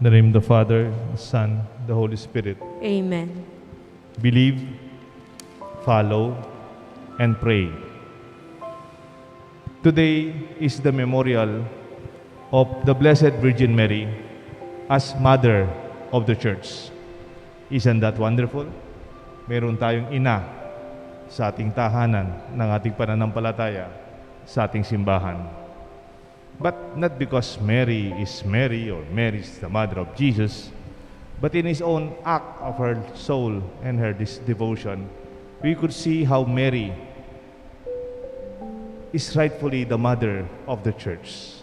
In the name of the Father, the Son, the Holy Spirit. Amen. Believe, follow, and pray. Today is the memorial of the Blessed Virgin Mary as Mother of the Church. Isn't that wonderful? Meron tayong ina sa ating tahanan ng ating pananampalataya sa ating simbahan. But not because Mary is Mary or Mary is the mother of Jesus, but in his own act of her soul and her devotion, we could see how Mary is rightfully the mother of the church.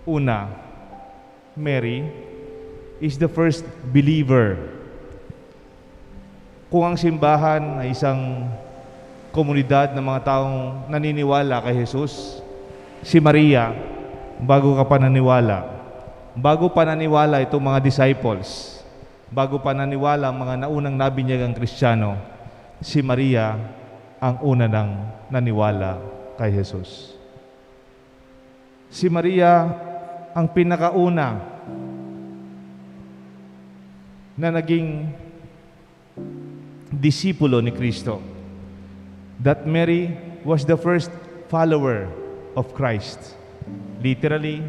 Una, Mary is the first believer. Kung ang simbahan ay isang komunidad ng mga taong naniniwala kay Jesus, si Maria, bago pa naniwala itong mga disciples, bago pa naniwala ang mga naunang nabinyagang Kristiyano, si Maria ang una nang naniwala kay Jesus. Si Maria ang pinakauna na naging disipulo ni Kristo. That Mary was the first follower of Christ, literally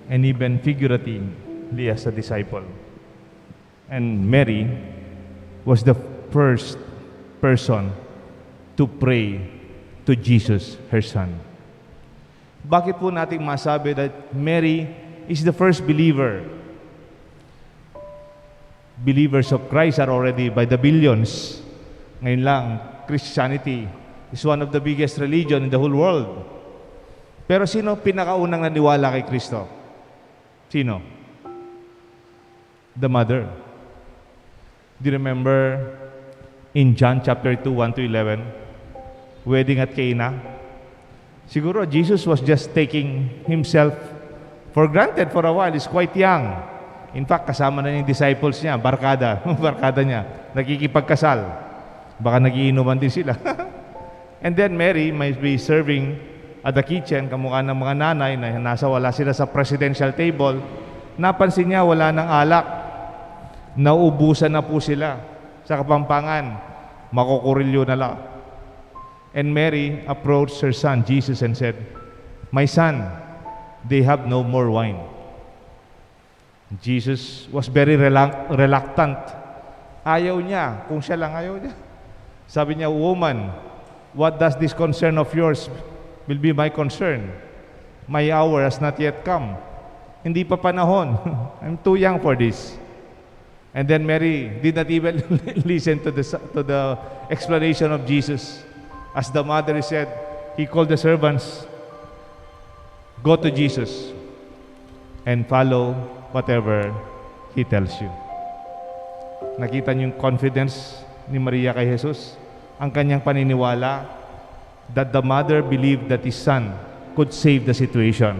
and even figuratively as a disciple. And Mary was the first person to pray to Jesus, her son. Bakit po nating masabi that Mary is the first believer? Believers of Christ are already by the billions. Ngayon lang, Christianity is one of the biggest religion in the whole world. Pero sino pinakaunang naniwala kay Kristo? Sino? The mother. Do you remember in John chapter 2, 1-11, wedding at Cana? Siguro Jesus was just taking himself for granted for a while. He's quite young. In fact, kasama na yung disciples niya, barkada niya, nakikipagkasal. Baka nagiinuman din sila. And then Mary might be serving at the kitchen, kamukha ng mga nanay na wala sila sa presidential table. Napansin niya wala ng alak. Nauubusan na po sila sa Kapampangan. Makukurilyo na lang. And Mary approached her son, Jesus, and said, "My son, they have no more wine." Jesus was very reluctant. Ayaw niya. Kung siya lang ayaw niya. Sabi niya, "Woman, what does this concern of yours will be my concern? My hour has not yet come." Hindi pa panahon. I'm too young for this. And then Mary did not even listen to the explanation of Jesus. As the mother said, he called the servants, "Go to Jesus and follow whatever He tells you." Nakita niyo yung confidence ni Maria kay Jesus? Ang kanyang paniniwala that the mother believed that his son could save the situation.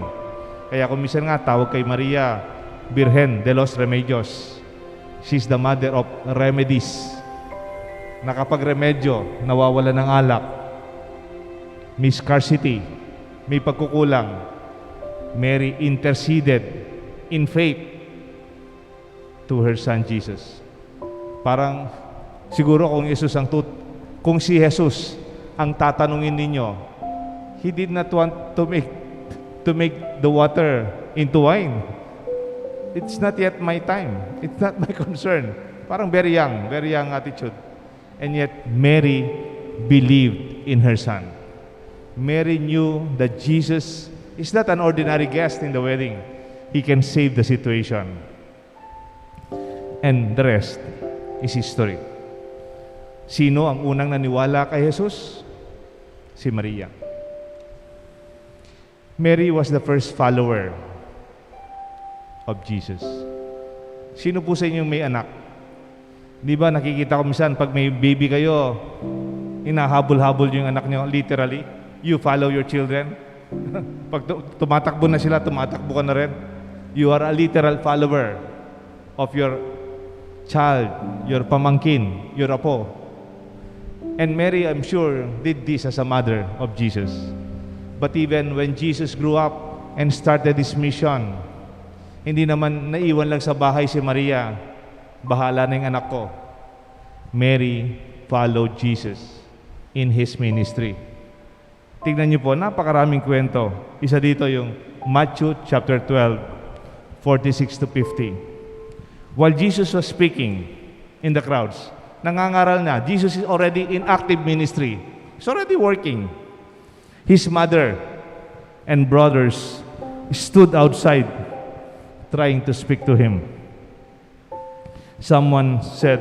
Kaya kung minsan nga tawag kay Maria, Virgen de los Remedios. She's the mother of remedies. Nakapagremedyo, nawawala ng alak, may scarcity, may pagkukulang. Mary interceded in faith to her son Jesus. Parang siguro kung si Jesus ang tatanungin ninyo, he did not want to make the water into wine. It's not yet my time. It's not my concern. Parang very young attitude. And yet Mary believed in her son. Mary knew that Jesus is not an ordinary guest in the wedding. He can save the situation. And the rest is history. Sino ang unang naniwala kay Jesus? Si Maria. Mary was the first follower of Jesus. Sino po sa inyong may anak? Di ba nakikita ko minsan pag may baby kayo, inahabol-habol yung anak nyo, literally. You follow your children. Pag tumatakbo na sila, tumatakbo ka na rin. You are a literal follower of your child, your pamangkin, your apo. And Mary, I'm sure, did this as a mother of Jesus. But even when Jesus grew up and started his mission, Hindi naman naiwan lang sa bahay si Maria, bahala na yung anak ko. Mary followed Jesus in His ministry. Tignan niyo po, napakaraming kwento. Isa dito yung Matthew chapter 12, 46 to 50. While Jesus was speaking in the crowds, nangangaral na. Jesus is already in active ministry. He's already working. His mother and brothers stood outside trying to speak to Him. Someone said,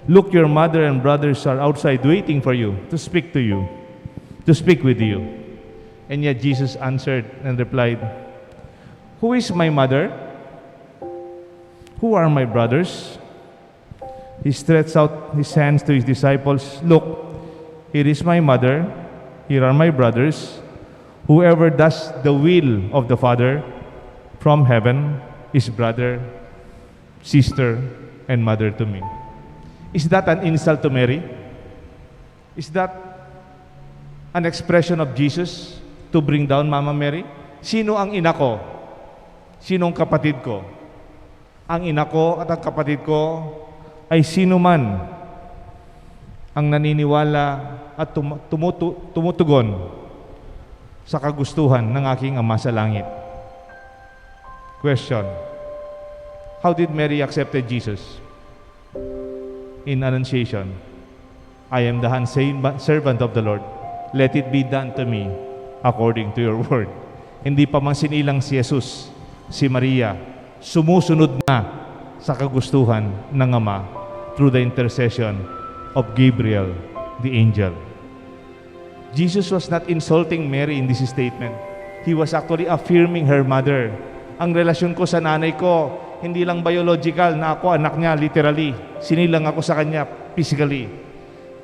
"Look, your mother and brothers are outside waiting for you to speak to you, to speak with you." And yet Jesus answered and replied, "Who is my mother? Who are my brothers?" He stretched out His hands to His disciples. "Look, here is my mother, here are my brothers. Whoever does the will of the Father from heaven is brother, sister, and mother to me." Is that an insult to Mary? Is that an expression of Jesus to bring down Mama Mary? Sino ang ina ko? Sino ang kapatid ko? Ang ina ko at ang kapatid ko ay sino man ang naniniwala at tumutugon sa kagustuhan ng aking Ama sa langit. Question: how did Mary accepted Jesus? In Annunciation, "I am the handservant of the Lord. Let it be done to me according to your word." Hindi pa man sinilang si Jesus, si Maria, sumusunod na sa kagustuhan ng Ama through the intercession of Gabriel, the angel. Jesus was not insulting Mary in this statement. He was actually affirming her mother. Ang relasyon ko sa nanay ko, hindi lang biological na ako anak niya literally. Sinilang ako sa kanya physically.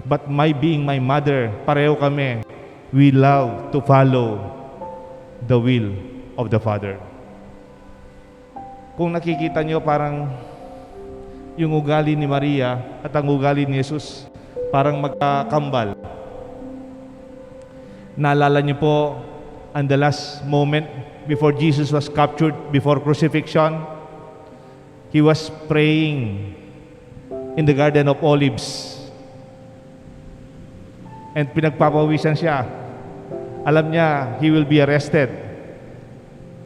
But my being my mother, pareho kami. We love to follow the will of the Father. Kung nakikita niyo parang yung ugali ni Maria at ang ugali ni Jesus parang magkakambal. Naalala niyo po ang the last moment before Jesus was captured, before crucifixion. He was praying in the Garden of Olives. And pinagpapawisan siya. Alam niya, he will be arrested.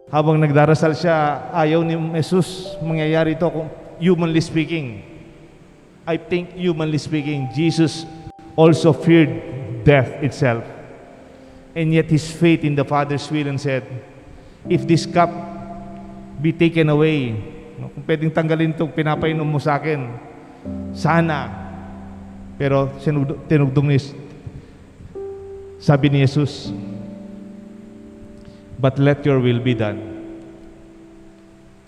Habang nagdarasal siya, ayaw ni Jesus mangyayari ito kung humanly speaking. I think humanly speaking, Jesus also feared death itself. And yet his faith in the Father's will and said, "If this cup be taken away," kung pwedeng tanggalin itong pinapainom mo sa akin, sana. Pero tinugtong ni, sabi ni Jesus, "But let your will be done."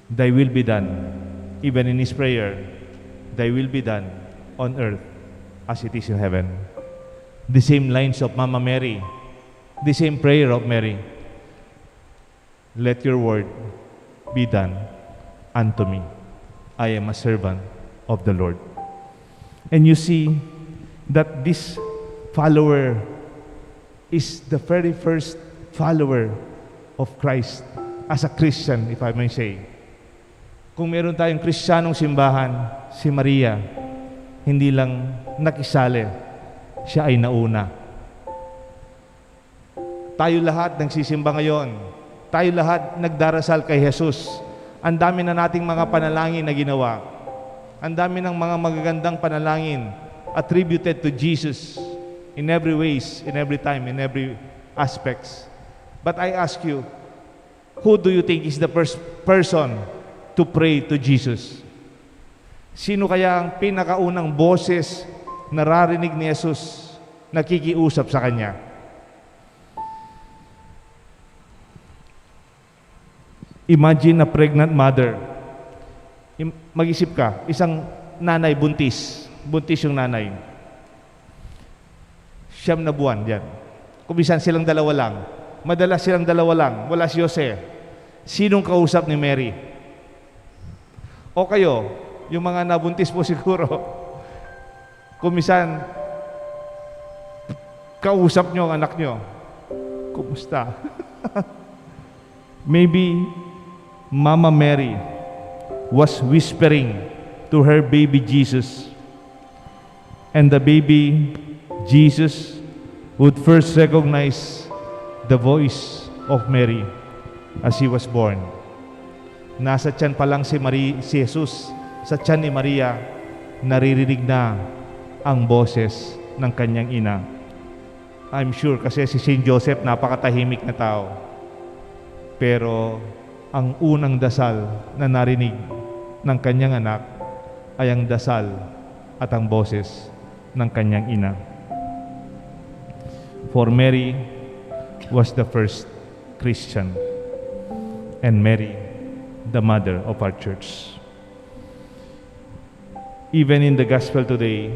Thy will be done. Even in his prayer, thy will be done on earth as it is in heaven. The same lines of Mama Mary, the same prayer of Mary. Let your word be done unto me. I am a servant of the Lord. And you see that this follower is the very first follower of Christ as a Christian, if I may say. Kung meron tayong Kristiyanong simbahan, si Maria, hindi lang nakisali, siya ay nauna. Tayo lahat nagsisimba ngayon. Tayo lahat nagdarasal kay Jesus. Ang dami na nating mga panalangin na ginawa. Ang dami ng mga magagandang panalangin attributed to Jesus in every ways, in every time, in every aspects. But I ask you, who do you think is the first person to pray to Jesus? Sino kaya ang pinakaunang boses nararinig ni Jesus nakikiusap sa Kanya? Imagine a pregnant mother. Mag-isip ka, isang nanay buntis. Buntis yung nanay. 9 na buwan yan. Kumisan silang dalawa lang. Madalas silang dalawa lang. Wala si Jose. Sinong kausap ni Mary? O kayo, yung mga nabuntis po siguro, kumisan, kausap nyo ang anak nyo. Kumusta? Maybe Mama Mary was whispering to her baby Jesus, and the baby Jesus would first recognize the voice of Mary as he was born. Nasa tiyan pa lang si Jesus, sa tiyan ni Maria, naririnig na ang boses ng kanyang ina. I'm sure kasi si Saint Joseph napakatahimik na tao. Pero ang unang dasal na narinig ng kanyang anak ay ang dasal at ang boses ng kanyang ina. For Mary was the first Christian, and Mary, the mother of our church. Even in the gospel today,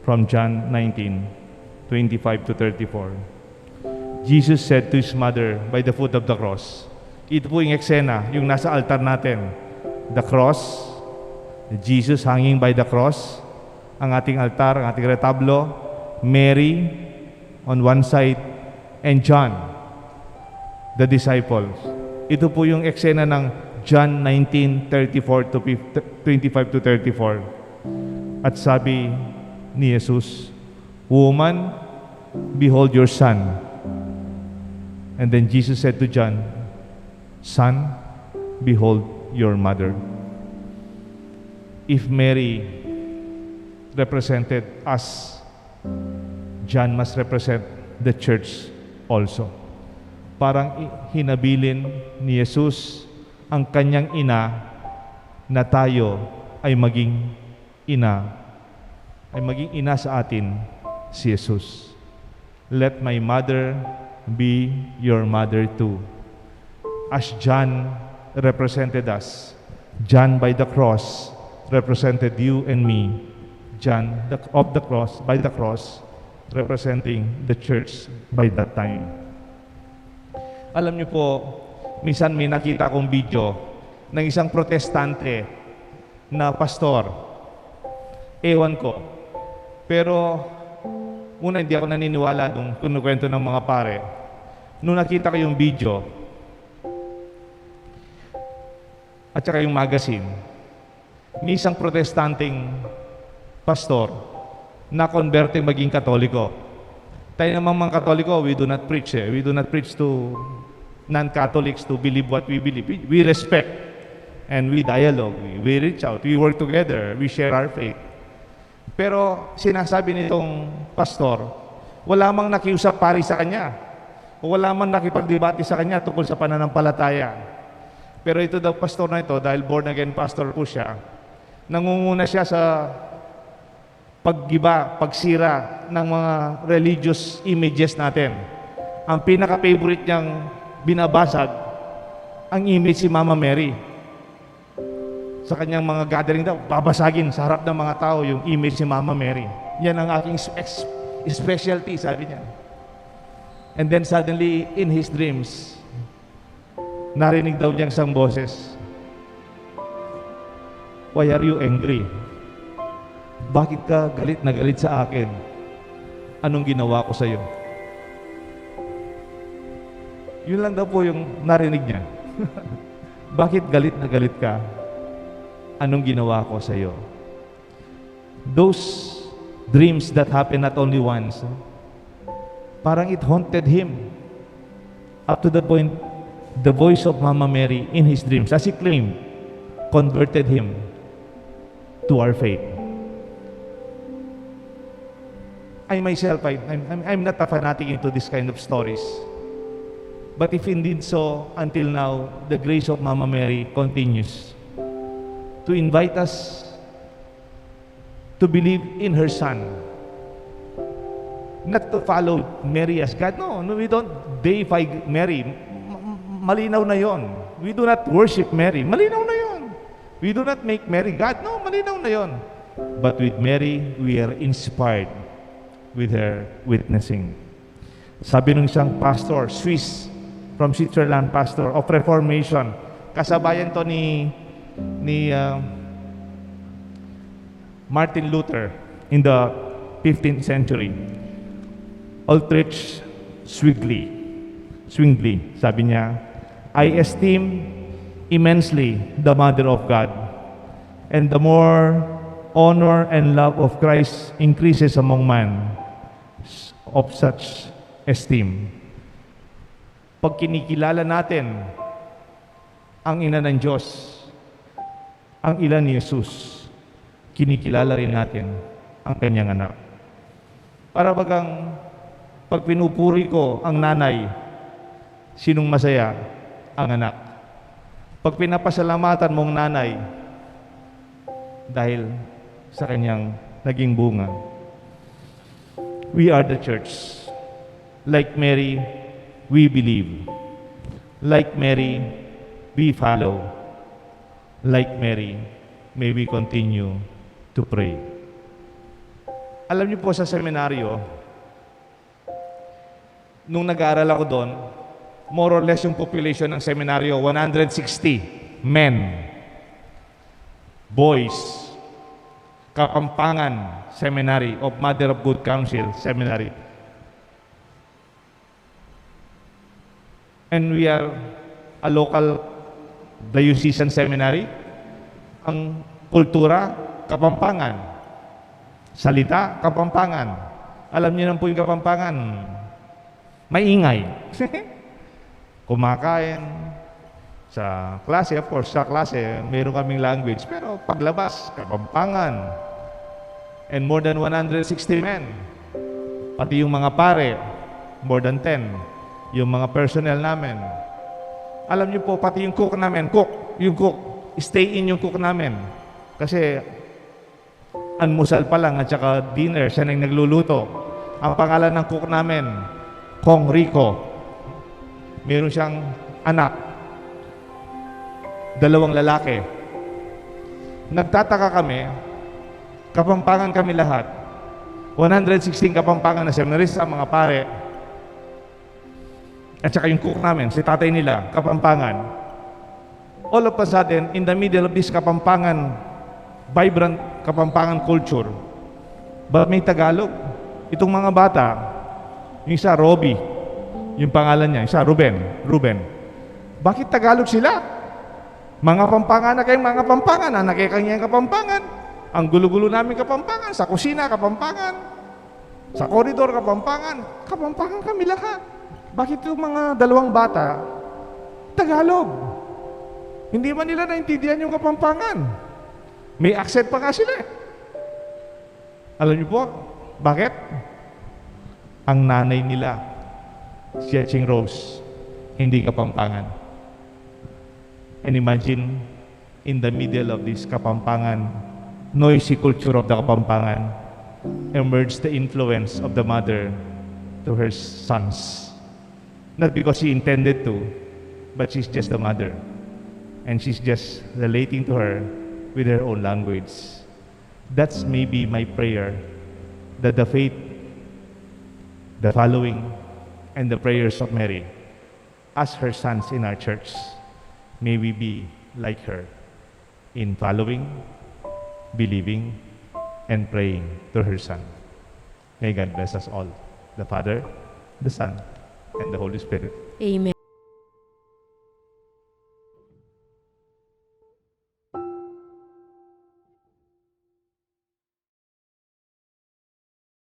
from John 19:25 to 34, Jesus said to his mother by the foot of the cross. Ito po yung eksena, yung nasa altar natin. The cross, Jesus hanging by the cross, ang ating altar, ang ating retablo, Mary on one side, and John, the disciples. Ito po yung eksena ng John 19:24 to 25 to 34. At sabi ni Jesus, "Woman, behold your son." And then Jesus said to John, "Son, behold your mother." If Mary represented us, John must represent the church also. Parang hinabilin ni Jesus ang kanyang ina na tayo ay maging ina sa atin si Jesus. Let my mother be your mother too. As John represented us, John by the cross represented you and me. John by the cross representing the church by that time. Alam niyo po, minsan may nakita akong video ng isang protestante na pastor. Ewan ko. Pero una, hindi ako naniniwala nung kinukwento ng mga pare. Nung nakita ko yung video at saka yung magazine, may isang protestanteng pastor na converting maging Katoliko. Tayo namang mga Katoliko, we do not preach. We do not preach to non-Catholics to believe what we believe. We respect and we dialogue. We reach out. We work together. We share our faith. Pero sinasabi nitong pastor, wala mang nakiusap pari sa kanya. O wala mang nakipagdebate sa kanya tungkol sa pananampalataya. Pero ito daw pastor na ito, dahil born again pastor po siya, nangunguna siya sa paggiba, pagsira ng mga religious images natin. Ang pinaka-favorite niyang binabasag, ang image si Mama Mary. Sa kanyang mga gathering daw, babasagin sa harap ng mga tao yung image si Mama Mary. Yan ang aking specialty, sabi niya. And then suddenly, in his dreams, narinig daw niyang isang boses, "Why are you angry? Bakit ka galit na galit sa akin? Anong ginawa ko sa iyo?" Yun lang daw po yung narinig niya. Bakit galit na galit ka? Anong ginawa ko sa iyo? Those dreams that happen not only once, parang it haunted him. Up to the point, the voice of Mama Mary in his dreams, as he claimed, converted him to our faith. I myself, I'm not a fanatic into this kind of stories. But if indeed so, until now, the grace of Mama Mary continues to invite us to believe in her Son. Not to follow Mary as God. No, we don't deify Mary. Malinaw na yon. We do not worship Mary. Malinaw na yon. We do not make Mary God. No, malinaw na yon. But with Mary, we are inspired with her witnessing. Sabi ng isang pastor, Swiss, from Switzerland, pastor of Reformation, kasabayan to ni Martin Luther in the 15th century. Ulrich Zwingli, sabi niya, "I esteem immensely the Mother of God. And the more honor and love of Christ increases among man of such esteem. Pag kinikilala natin ang ina ng Diyos, ang ina ni Jesus, kinikilala rin natin ang kanyang anak. Para bagang pag pinupuri ko ang nanay, sinong masaya? Ang anak. Pag pinapasalamatan mong nanay, dahil sa kanyang naging bunga. We are the church. Like Mary, we believe. Like Mary, we follow. Like Mary, may we continue to pray. Alam niyo po sa seminaryo, nung nag-aaral ako doon, more or less yung population ng seminaryo, 160 men, boys, Kapampangan Seminary of Mother of Good Counsel Seminary. And we are a local diocesan seminary. Ang kultura, Kapampangan. Salita, Kapampangan. Alam niyo na po yung Kapampangan. Maingay. Kumakain. Sa klase, of course, sa klase, mayroon kaming language. Pero paglabas, Kapampangan. And more than 160 men. Pati yung mga pare, more than 10. Yung mga personnel namin. Alam niyo po, pati yung cook namin, yung cook, stay in yung cook namin. Kasi, almusal pa lang at saka dinner, siya nang nagluluto. Ang pangalan ng cook namin, Kong Rico. Meron siyang anak. 2 lalaki. Nagtataka kami, Kapampangan kami lahat. 116 Kapampangan na seminaries sa mga pare. At saka yung cook namin, si tatay nila, Kapampangan. All of a sudden, in the middle of this Kapampangan, vibrant Kapampangan culture, but may Tagalog. Itong mga bata, yung isa, Robbie, yung pangalan niya, isa, Ruben. Bakit Tagalog sila? Mga Kapampangan na kayong mga Kapampangan, anak kayo kanyang Kapampangan. Ang gulo-gulo namin Kapampangan, sa kusina Kapampangan, sa koridor Kapampangan, Kapampangan kami lahat. Bakit yung mga 2 bata, Tagalog? Hindi man nila naintindihan yung Kapampangan. May accent pa nga sila. Alam niyo po, bakit? Ang nanay nila, si Etching Rose, hindi Kapampangan. And imagine, in the middle of this Kapampangan, noisy culture of the Kapampangan, emerged the influence of the mother to her sons. Not because she intended to, but she's just the mother. And she's just relating to her with her own language. That's maybe my prayer, that the faith, the following, and the prayers of Mary, as her sons in our church, may we be like her in following, believing, and praying to her Son. May God bless us all, the Father, the Son, and the Holy Spirit. Amen.